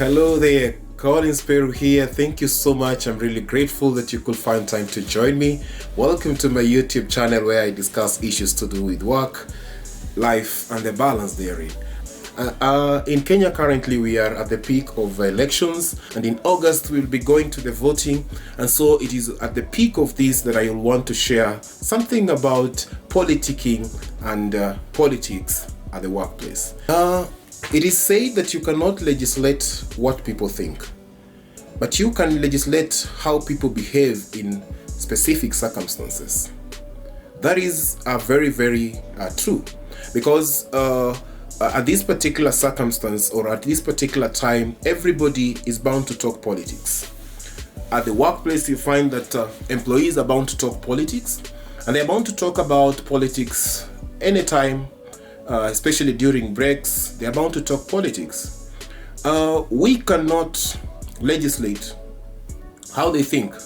Hello there, Colin Speru here. Thank you so much. I'm really grateful that you could find time to join me. Welcome to my YouTube channel where I discuss issues to do with work, life, and the balance therein. In Kenya currently we are at the peak of elections, and in August we'll be going to the voting, and so it is at the peak of this that I will want to share something about politicking and politics at the workplace. It is said that you cannot legislate what people think, but you can legislate how people behave in specific circumstances. That is very true, because at this particular circumstance or at this particular time, everybody is bound to talk politics. At the workplace, you find that employees are bound to talk politics, and they're bound to talk about politics anytime, especially during breaks. They're bound to talk politics. We cannot legislate how they think,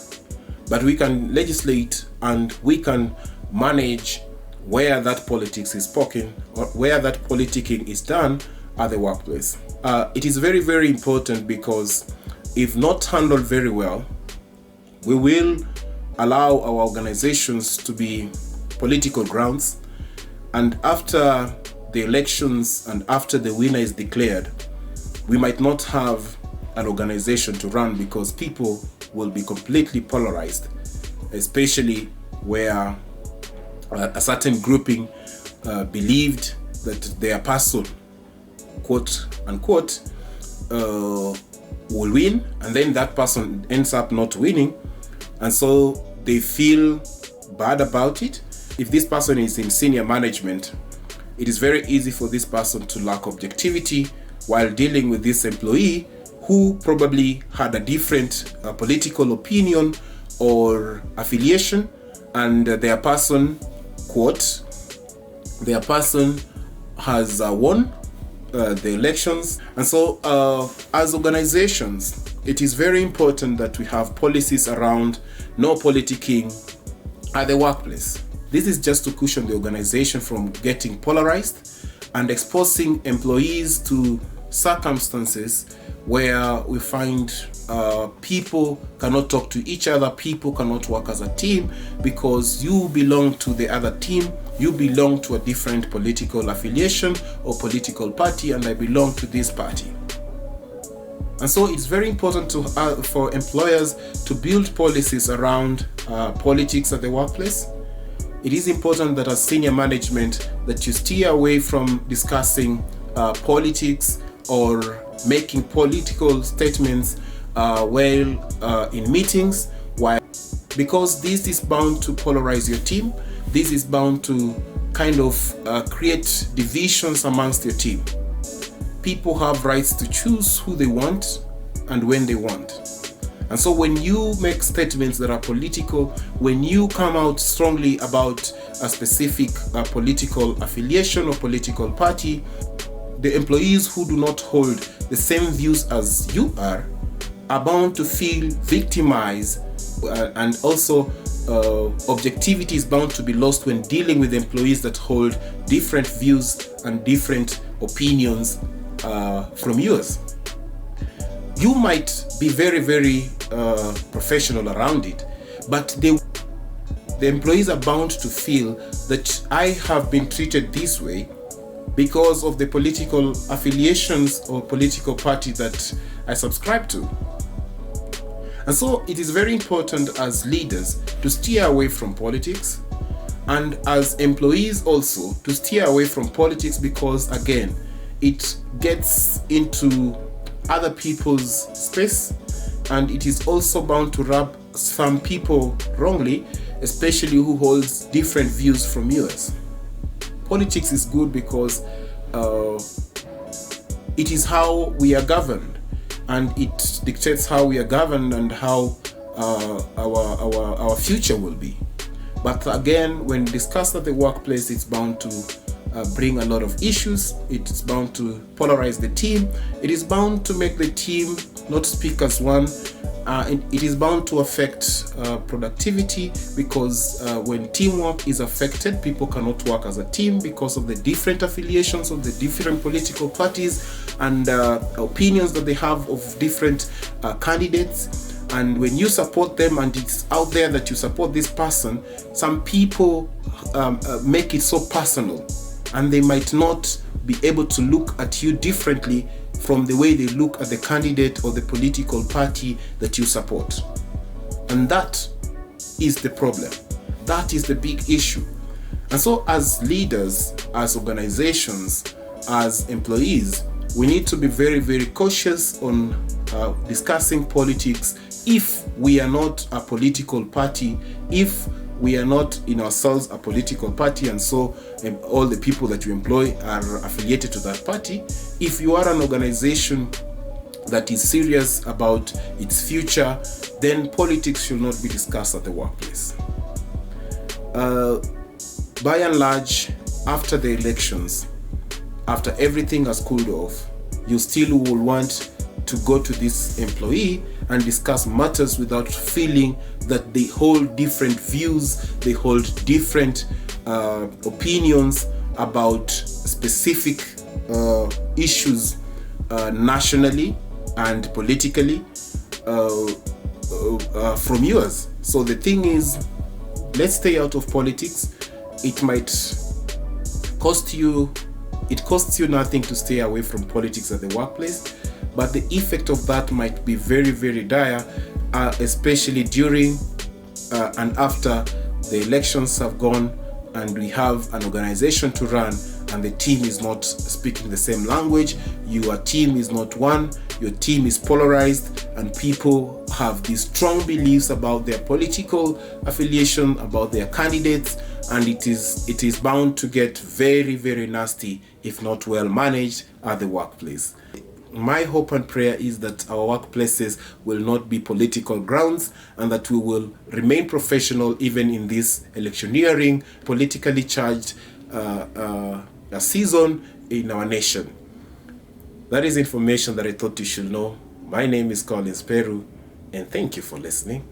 but we can legislate and we can manage where that politics is spoken or where that politicking is done at the workplace. It is very important, because if not handled very well, we will allow our organizations to be political grounds, and after the elections and after the winner is declared, we might not have an organization to run, because people will be completely polarized, especially where a certain grouping believed that their person, quote unquote, will win, and then that person ends up not winning, and so they feel bad about it. If this person is in senior management, it is very easy for this person to lack objectivity while dealing with this employee who probably had a different political opinion or affiliation, and their person, quote, their person has won the elections. And so as organizations, it is very important that we have policies around no politicking at the workplace. This is just to cushion the organization from getting polarized and exposing employees to circumstances where we find people cannot talk to each other, people cannot work as a team, because you belong to the other team, you belong to a different political affiliation or political party, and I belong to this party. And so it's very important for employers to build policies around politics at the workplace. It is important that as senior management that you steer away from discussing politics or making political statements in meetings, because this is bound to polarize your team. This is bound to kind of create divisions amongst your team. People have rights to choose who they want and when they want. And so when you make statements that are political, when you come out strongly about a specific political affiliation or political party, the employees who do not hold the same views as you are bound to feel victimized, and also objectivity is bound to be lost when dealing with employees that hold different views and different opinions from yours. You might be very professional around it, but the employees are bound to feel that I have been treated this way because of the political affiliations or political party that I subscribe to. And so it is very important as leaders to steer away from politics, and as employees also to steer away from politics, because again, it gets into other people's space, and it is also bound to rub some people wrongly, especially who holds different views from yours. Politics is good because it is how we are governed, and it dictates how we are governed and how our future will be. But again, when discussed at the workplace, it's bound to bring a lot of issues. It's bound to polarize the team. It is bound to make the team not speak as one, and it is bound to affect productivity, because when teamwork is affected, people cannot work as a team because of the different affiliations of the different political parties and opinions that they have of different candidates. And when you support them and it's out there that you support this person, some people make it so personal, and they might not be able to look at you differently from the way they look at the candidate or the political party that you support. And that is the problem. That is the big issue. And so as leaders, as organizations, as employees, we need to be very, very cautious on discussing politics if we are not a political party, if we are not in ourselves a political party, and so all the people that you employ are affiliated to that party. If you are an organization that is serious about its future, then politics should not be discussed at the workplace. By and large, after the elections, after everything has cooled off, you still will want to go to this employee and discuss matters without feeling that they hold different views, they hold different opinions about specific issues nationally and politically from yours. So the thing is, let's stay out of politics. It might cost you, it costs you nothing to stay away from politics at the workplace, but the effect of that might be very, very dire, especially during and after the elections have gone and we have an organization to run and the team is not speaking the same language, your team is not one, your team is polarized, and people have these strong beliefs about their political affiliation, about their candidates, and it is bound to get very, very nasty if not well managed at the workplace. My hope and prayer is that our workplaces will not be political grounds, and that we will remain professional even in this electioneering, politically charged season in our nation. That is information that I thought you should know. My name is Collins Peru, and thank you for listening.